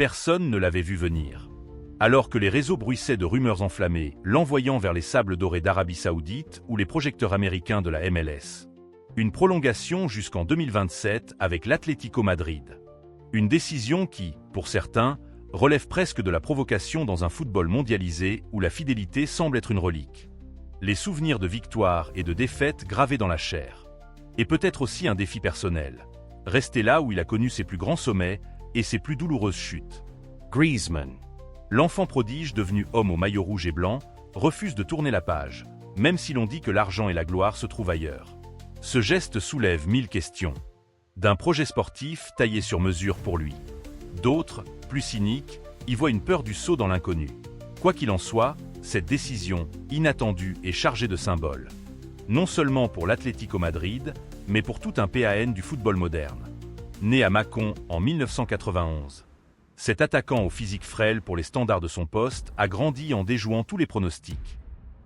Personne ne l'avait vu venir. Alors que les réseaux bruissaient de rumeurs enflammées, l'envoyant vers les sables dorés d'Arabie Saoudite ou les projecteurs américains de la MLS. Une prolongation jusqu'en 2027 avec l'Atlético Madrid. Une décision qui, pour certains, relève presque de la provocation dans un football mondialisé où la fidélité semble être une relique. Les souvenirs de victoires et de défaites gravés dans la chair. Et peut-être aussi un défi personnel. Rester là où il a connu ses plus grands sommets et ses plus douloureuses chutes. Griezmann. L'enfant prodige devenu homme au maillot rouge et blanc refuse de tourner la page, même si l'on dit que l'argent et la gloire se trouvent ailleurs. Ce geste soulève 1000 questions. D'un projet sportif taillé sur mesure pour lui. D'autres, plus cyniques, y voient une peur du saut dans l'inconnu. Quoi qu'il en soit, cette décision, inattendue et chargée de symboles. Non seulement pour l'Atlético Madrid, mais pour tout un PAN du football moderne. Né à Mâcon en 1991. Cet attaquant au physique frêle pour les standards de son poste a grandi en déjouant tous les pronostics.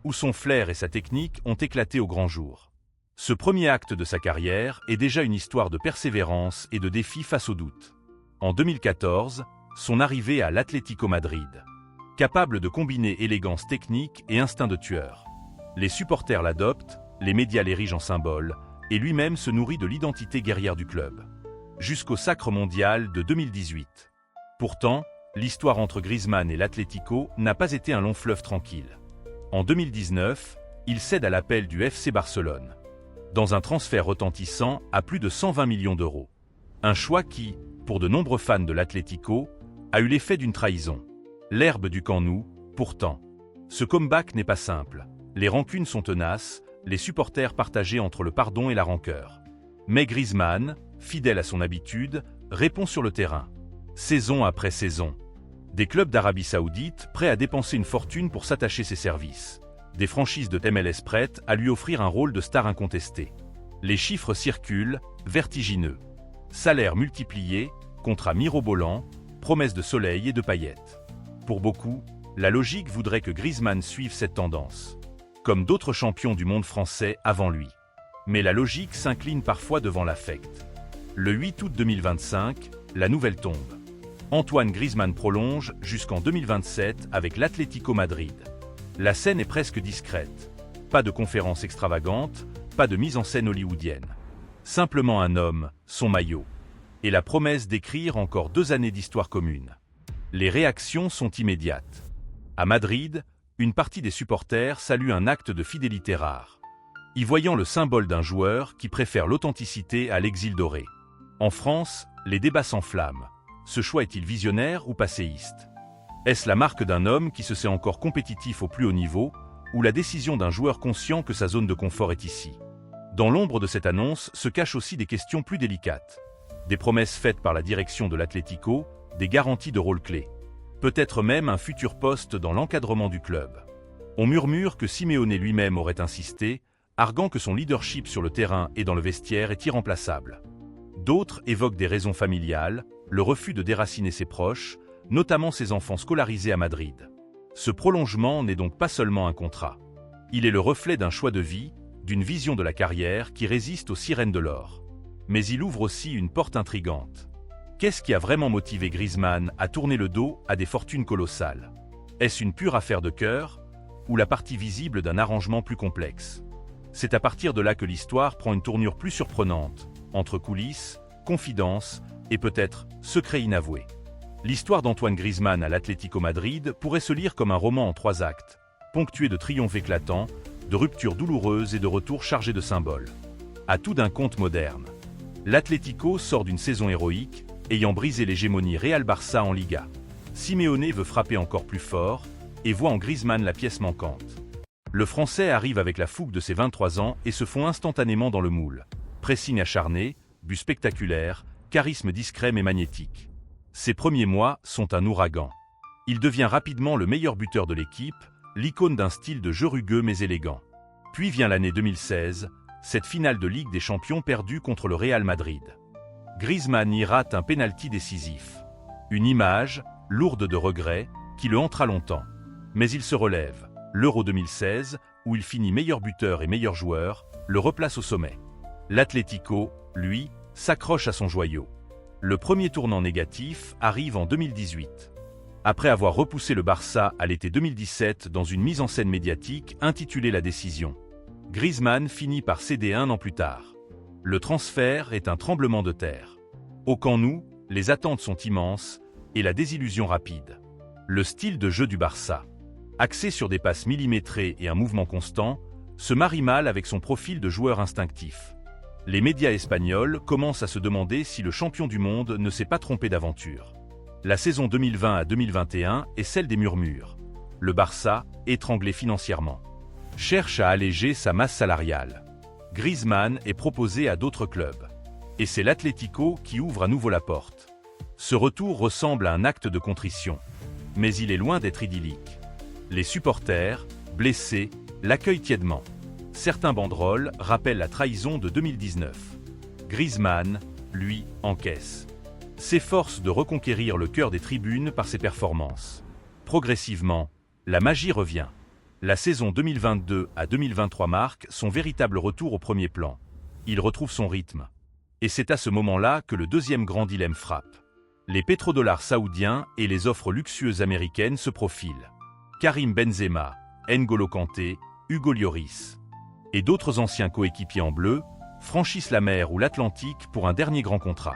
Où son flair et sa technique ont éclaté au grand jour. Ce premier acte de sa carrière est déjà une histoire de persévérance et de défi face aux doutes. En 2014, son arrivée à l'Atlético Madrid. Capable de combiner élégance technique et instinct de tueur. Les supporters l'adoptent, les médias l'érigent en symbole, et lui-même se nourrit de l'identité guerrière du club. Jusqu'au sacre mondial de 2018. Pourtant, l'histoire entre Griezmann et l'Atlético n'a pas été un long fleuve tranquille. En 2019, il cède à l'appel du FC Barcelone. Dans un transfert retentissant à plus de 120 millions d'euros. Un choix qui, pour de nombreux fans de l'Atlético, a eu l'effet d'une trahison. L'herbe du Camp Nou, pourtant. Ce comeback n'est pas simple. Les rancunes sont tenaces, les supporters partagés entre le pardon et la rancœur. Mais Griezmann, fidèle à son habitude, répond sur le terrain. Saison après saison. Des clubs d'Arabie Saoudite prêts à dépenser une fortune pour s'attacher ses services. Des franchises de MLS prêtes à lui offrir un rôle de star incontesté. Les chiffres circulent, vertigineux. Salaires multipliés, contrats mirobolants, promesses de soleil et de paillettes. Pour beaucoup, la logique voudrait que Griezmann suive cette tendance. Comme d'autres champions du monde français avant lui. Mais la logique s'incline parfois devant l'affect. Le 8 août 2025, la nouvelle tombe. Antoine Griezmann prolonge jusqu'en 2027 avec l'Atlético Madrid. La scène est presque discrète. Pas de conférence extravagante, pas de mise en scène hollywoodienne. Simplement un homme, son maillot. Et la promesse d'écrire encore 2 années d'histoire commune. Les réactions sont immédiates. À Madrid, une partie des supporters salue un acte de fidélité rare. Y voyant le symbole d'un joueur qui préfère l'authenticité à l'exil doré. En France, les débats s'enflamment. Ce choix est-il visionnaire ou passéiste? Est-ce la marque d'un homme qui se sait encore compétitif au plus haut niveau, ou la décision d'un joueur conscient que sa zone de confort est ici? Dans l'ombre de cette annonce se cachent aussi des questions plus délicates. Des promesses faites par la direction de l'Atlético, des garanties de rôle clé. Peut-être même un futur poste dans l'encadrement du club. On murmure que Simeone lui-même aurait insisté, arguant que son leadership sur le terrain et dans le vestiaire est irremplaçable. D'autres évoquent des raisons familiales, le refus de déraciner ses proches, notamment ses enfants scolarisés à Madrid. Ce prolongement n'est donc pas seulement un contrat. Il est le reflet d'un choix de vie, d'une vision de la carrière qui résiste aux sirènes de l'or. Mais il ouvre aussi une porte intrigante. Qu'est-ce qui a vraiment motivé Griezmann à tourner le dos à des fortunes colossales? Est-ce une pure affaire de cœur, ou la partie visible d'un arrangement plus complexe? C'est à partir de là que l'histoire prend une tournure plus surprenante, entre coulisses, confidences et peut-être secrets inavoués. L'histoire d'Antoine Griezmann à l'Atlético Madrid pourrait se lire comme un roman en 3 actes, ponctué de triomphes éclatants, de ruptures douloureuses et de retours chargés de symboles. À tout d'un conte moderne. L'Atlético sort d'une saison héroïque, ayant brisé l'hégémonie Real-Barça en Liga. Simeone veut frapper encore plus fort et voit en Griezmann la pièce manquante. Le Français arrive avec la fougue de ses 23 ans et se fond instantanément dans le moule. Pressing acharné, but spectaculaire, charisme discret mais magnétique. Ses premiers mois sont un ouragan. Il devient rapidement le meilleur buteur de l'équipe, l'icône d'un style de jeu rugueux mais élégant. Puis vient l'année 2016, cette finale de Ligue des Champions perdue contre le Real Madrid. Griezmann y rate un pénalty décisif. Une image, lourde de regrets, qui le hantera longtemps. Mais il se relève. L'Euro 2016, où il finit meilleur buteur et meilleur joueur, le replace au sommet. L'Atlético, lui, s'accroche à son joyau. Le premier tournant négatif arrive en 2018. Après avoir repoussé le Barça à l'été 2017 dans une mise en scène médiatique intitulée La Décision, Griezmann finit par céder 1 an plus tard. Le transfert est un tremblement de terre. Au Camp Nou, les attentes sont immenses et la désillusion rapide. Le style de jeu du Barça, axé sur des passes millimétrées et un mouvement constant, se marie mal avec son profil de joueur instinctif. Les médias espagnols commencent à se demander si le champion du monde ne s'est pas trompé d'aventure. La saison 2020 à 2021 est celle des murmures. Le Barça, étranglé financièrement, cherche à alléger sa masse salariale. Griezmann est proposé à d'autres clubs. Et c'est l'Atlético qui ouvre à nouveau la porte. Ce retour ressemble à un acte de contrition. Mais il est loin d'être idyllique. Les supporters, blessés, l'accueillent tièdement. Certains banderoles rappellent la trahison de 2019. Griezmann, lui, encaisse. S'efforce de reconquérir le cœur des tribunes par ses performances. Progressivement, la magie revient. La saison 2022 à 2023 marque son véritable retour au premier plan. Il retrouve son rythme. Et c'est à ce moment-là que le deuxième grand dilemme frappe. Les pétrodollars saoudiens et les offres luxueuses américaines se profilent. Karim Benzema, N'Golo Kanté, Hugo Lloris et d'autres anciens coéquipiers en bleu franchissent la mer ou l'Atlantique pour un dernier grand contrat.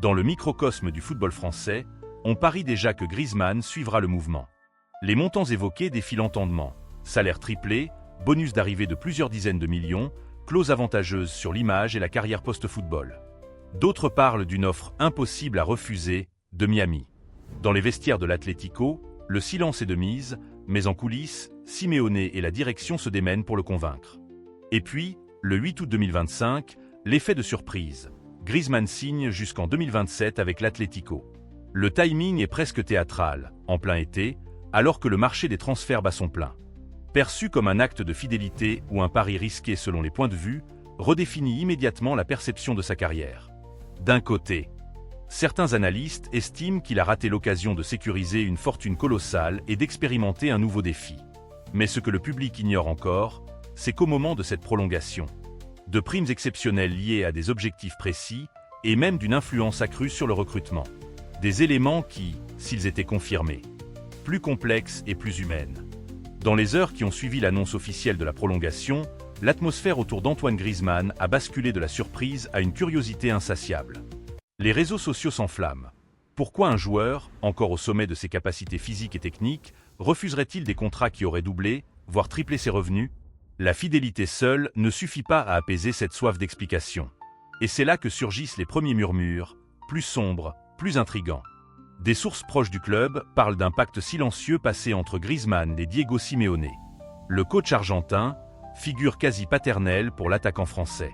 Dans le microcosme du football français, on parie déjà que Griezmann suivra le mouvement. Les montants évoqués défilent entendement. Salaire triplé, bonus d'arrivée de plusieurs dizaines de millions, clause avantageuse sur l'image et la carrière post-football. D'autres parlent d'une offre impossible à refuser de Miami. Dans les vestiaires de l'Atlético, le silence est de mise, mais en coulisses, Simeone et la direction se démènent pour le convaincre. Et puis, le 8 août 2025, l'effet de surprise. Griezmann signe jusqu'en 2027 avec l'Atlético. Le timing est presque théâtral, en plein été, alors que le marché des transferts bat son plein. Perçu comme un acte de fidélité ou un pari risqué selon les points de vue, redéfinit immédiatement la perception de sa carrière. D'un côté, certains analystes estiment qu'il a raté l'occasion de sécuriser une fortune colossale et d'expérimenter un nouveau défi. Mais ce que le public ignore encore, c'est qu'au moment de cette prolongation, de primes exceptionnelles liées à des objectifs précis et même d'une influence accrue sur le recrutement. Des éléments qui, s'ils étaient confirmés, plus complexes et plus humaines. Dans les heures qui ont suivi l'annonce officielle de la prolongation, l'atmosphère autour d'Antoine Griezmann a basculé de la surprise à une curiosité insatiable. Les réseaux sociaux s'enflamment. Pourquoi un joueur, encore au sommet de ses capacités physiques et techniques, refuserait-il des contrats qui auraient doublé, voire triplé ses revenus? La fidélité seule ne suffit pas à apaiser cette soif d'explication. Et c'est là que surgissent les premiers murmures, plus sombres, plus intrigants. Des sources proches du club parlent d'un pacte silencieux passé entre Griezmann et Diego Simeone. Le coach argentin, figure quasi paternelle pour l'attaquant français,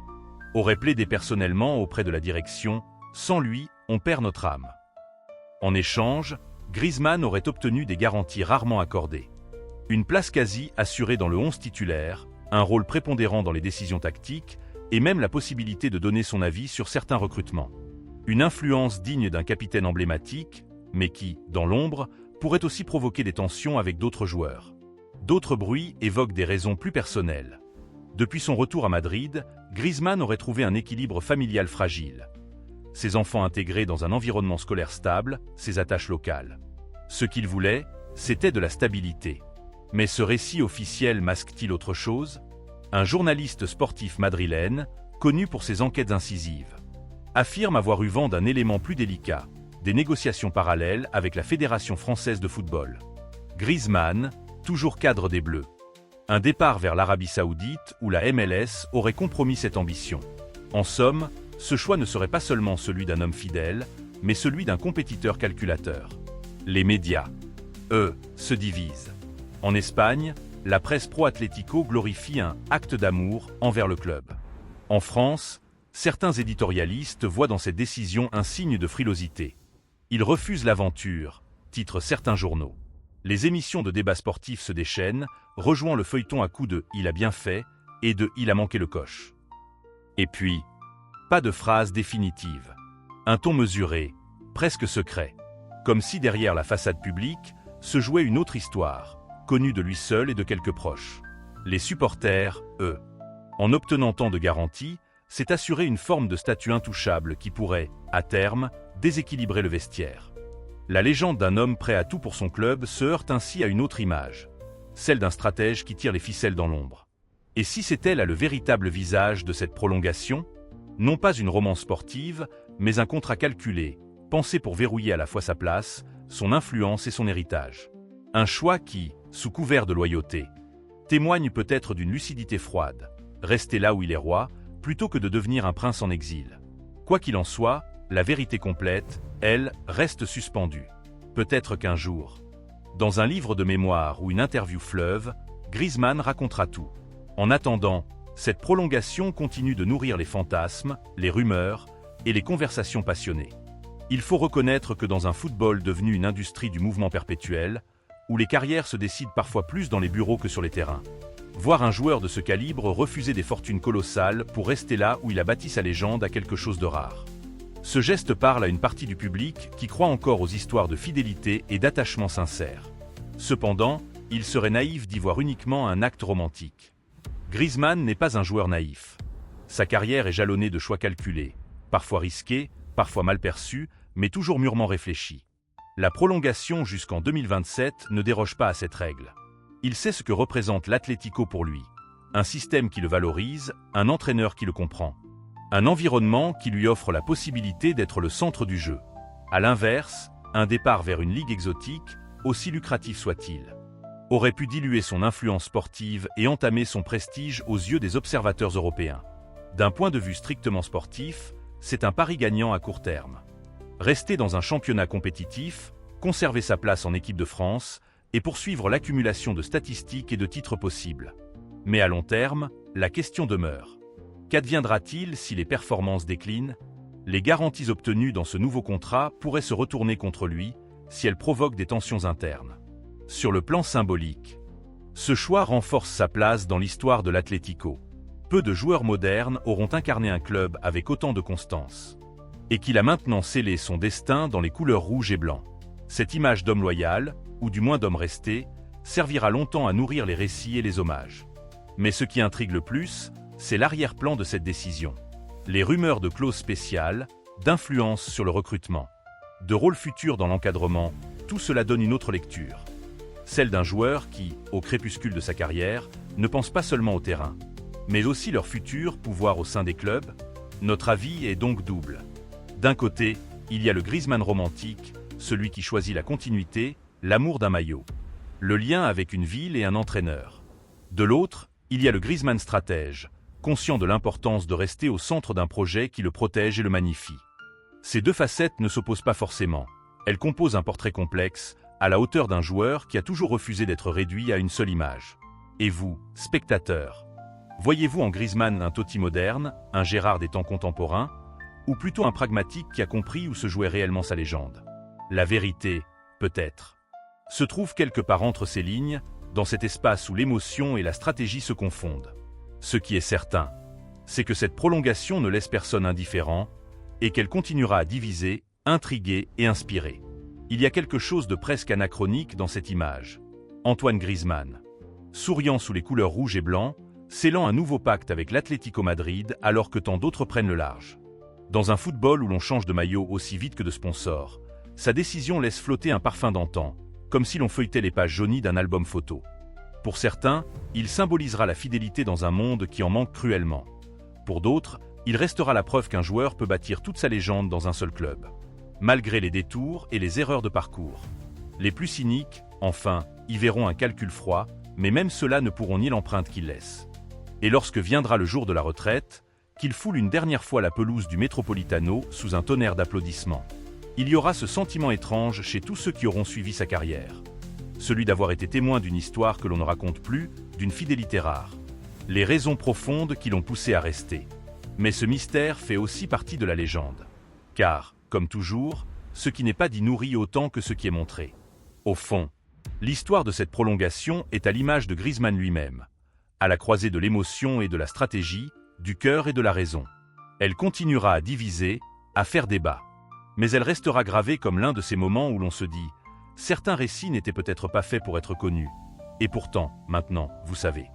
aurait plaidé personnellement auprès de la direction « Sans lui, on perd notre âme ». En échange, Griezmann aurait obtenu des garanties rarement accordées. Une place quasi assurée dans le 11 titulaire, un rôle prépondérant dans les décisions tactiques et même la possibilité de donner son avis sur certains recrutements. Une influence digne d'un capitaine emblématique, mais qui, dans l'ombre, pourrait aussi provoquer des tensions avec d'autres joueurs. D'autres bruits évoquent des raisons plus personnelles. Depuis son retour à Madrid, Griezmann aurait trouvé un équilibre familial fragile. Ses enfants intégrés dans un environnement scolaire stable, ses attaches locales. Ce qu'il voulait, c'était de la stabilité. Mais ce récit officiel masque-t-il autre chose? Un journaliste sportif madrilène, connu pour ses enquêtes incisives, affirme avoir eu vent d'un élément plus délicat, des négociations parallèles avec la Fédération française de football. Griezmann, toujours cadre des Bleus. Un départ vers l'Arabie Saoudite ou la MLS aurait compromis cette ambition. En somme, ce choix ne serait pas seulement celui d'un homme fidèle, mais celui d'un compétiteur calculateur. Les médias, eux, se divisent. En Espagne, la presse pro-Atlético glorifie un « acte d'amour » envers le club. En France, certains éditorialistes voient dans cette décision un signe de frilosité. Ils refusent l'aventure, titrent certains journaux. Les émissions de débats sportifs se déchaînent, rejoignant le feuilleton à coups de « il a bien fait » et de « il a manqué le coche ». Et puis, pas de phrase définitive. Un ton mesuré, presque secret. Comme si derrière la façade publique se jouait une autre histoire, connue de lui seul et de quelques proches. Les supporters, eux, en obtenant tant de garanties, s'est assuré une forme de statut intouchable qui pourrait, à terme, déséquilibrer le vestiaire. La légende d'un homme prêt à tout pour son club se heurte ainsi à une autre image, celle d'un stratège qui tire les ficelles dans l'ombre. Et si c'était là le véritable visage de cette prolongation? Non pas une romance sportive, mais un contrat calculé, pensé pour verrouiller à la fois sa place, son influence et son héritage. Un choix qui, sous couvert de loyauté, témoigne peut-être d'une lucidité froide, rester là où il est roi, plutôt que de devenir un prince en exil. Quoi qu'il en soit, la vérité complète, elle, reste suspendue. Peut-être qu'un jour, dans un livre de mémoire ou une interview fleuve, Griezmann racontera tout. En attendant, cette prolongation continue de nourrir les fantasmes, les rumeurs et les conversations passionnées. Il faut reconnaître que dans un football devenu une industrie du mouvement perpétuel, où les carrières se décident parfois plus dans les bureaux que sur les terrains, voir un joueur de ce calibre refuser des fortunes colossales pour rester là où il a bâti sa légende a quelque chose de rare. Ce geste parle à une partie du public qui croit encore aux histoires de fidélité et d'attachement sincère. Cependant, il serait naïf d'y voir uniquement un acte romantique. Griezmann n'est pas un joueur naïf. Sa carrière est jalonnée de choix calculés, parfois risqués, parfois mal perçus, mais toujours mûrement réfléchis. La prolongation jusqu'en 2027 ne déroge pas à cette règle. Il sait ce que représente l'Atlético pour lui. Un système qui le valorise, un entraîneur qui le comprend. Un environnement qui lui offre la possibilité d'être le centre du jeu. À l'inverse, un départ vers une ligue exotique, aussi lucratif soit-il, aurait pu diluer son influence sportive et entamer son prestige aux yeux des observateurs européens. D'un point de vue strictement sportif, c'est un pari gagnant à court terme. Rester dans un championnat compétitif, conserver sa place en équipe de France et poursuivre l'accumulation de statistiques et de titres possibles. Mais à long terme, la question demeure. Qu'adviendra-t-il si les performances déclinent? Les garanties obtenues dans ce nouveau contrat pourraient se retourner contre lui si elles provoquent des tensions internes. Sur le plan symbolique, ce choix renforce sa place dans l'histoire de l'Atlético. Peu de joueurs modernes auront incarné un club avec autant de constance. Et qu'il a maintenant scellé son destin dans les couleurs rouge et blanc. Cette image d'homme loyal, ou du moins d'homme resté, servira longtemps à nourrir les récits et les hommages. Mais ce qui intrigue le plus, c'est l'arrière-plan de cette décision. Les rumeurs de clauses spéciales, d'influence sur le recrutement, de rôles futurs dans l'encadrement, tout cela donne une autre lecture. Celle d'un joueur qui, au crépuscule de sa carrière, ne pense pas seulement au terrain, mais aussi leur futur pouvoir au sein des clubs. Notre avis est donc double. D'un côté, il y a le Griezmann romantique, celui qui choisit la continuité, l'amour d'un maillot, le lien avec une ville et un entraîneur. De l'autre, il y a le Griezmann stratège, conscient de l'importance de rester au centre d'un projet qui le protège et le magnifie. Ces deux facettes ne s'opposent pas forcément. Elles composent un portrait complexe, à la hauteur d'un joueur qui a toujours refusé d'être réduit à une seule image. Et vous, spectateurs, voyez-vous en Griezmann un Totti moderne, un Gérard des temps contemporains, ou plutôt un pragmatique qui a compris où se jouait réellement sa légende? La vérité, peut-être, se trouve quelque part entre ces lignes, dans cet espace où l'émotion et la stratégie se confondent. Ce qui est certain, c'est que cette prolongation ne laisse personne indifférent, et qu'elle continuera à diviser, intriguer et inspirer. Il y a quelque chose de presque anachronique dans cette image. Antoine Griezmann, souriant sous les couleurs rouge et blanc, scellant un nouveau pacte avec l'Atlético Madrid alors que tant d'autres prennent le large. Dans un football où l'on change de maillot aussi vite que de sponsor, sa décision laisse flotter un parfum d'antan, comme si l'on feuilletait les pages jaunies d'un album photo. Pour certains, il symbolisera la fidélité dans un monde qui en manque cruellement. Pour d'autres, il restera la preuve qu'un joueur peut bâtir toute sa légende dans un seul club, malgré les détours et les erreurs de parcours. Les plus cyniques, enfin, y verront un calcul froid, mais même ceux-là ne pourront nier l'empreinte qu'il laisse. Et lorsque viendra le jour de la retraite, qu'il foule une dernière fois la pelouse du Metropolitano sous un tonnerre d'applaudissements, il y aura ce sentiment étrange chez tous ceux qui auront suivi sa carrière. Celui d'avoir été témoin d'une histoire que l'on ne raconte plus, d'une fidélité rare. Les raisons profondes qui l'ont poussé à rester. Mais ce mystère fait aussi partie de la légende. Car, comme toujours, ce qui n'est pas dit nourrit autant que ce qui est montré. Au fond, l'histoire de cette prolongation est à l'image de Griezmann lui-même, à la croisée de l'émotion et de la stratégie, du cœur et de la raison. Elle continuera à diviser, à faire débat. Mais elle restera gravée comme l'un de ces moments où l'on se dit « Certains récits n'étaient peut-être pas faits pour être connus. Et pourtant, maintenant, vous savez. »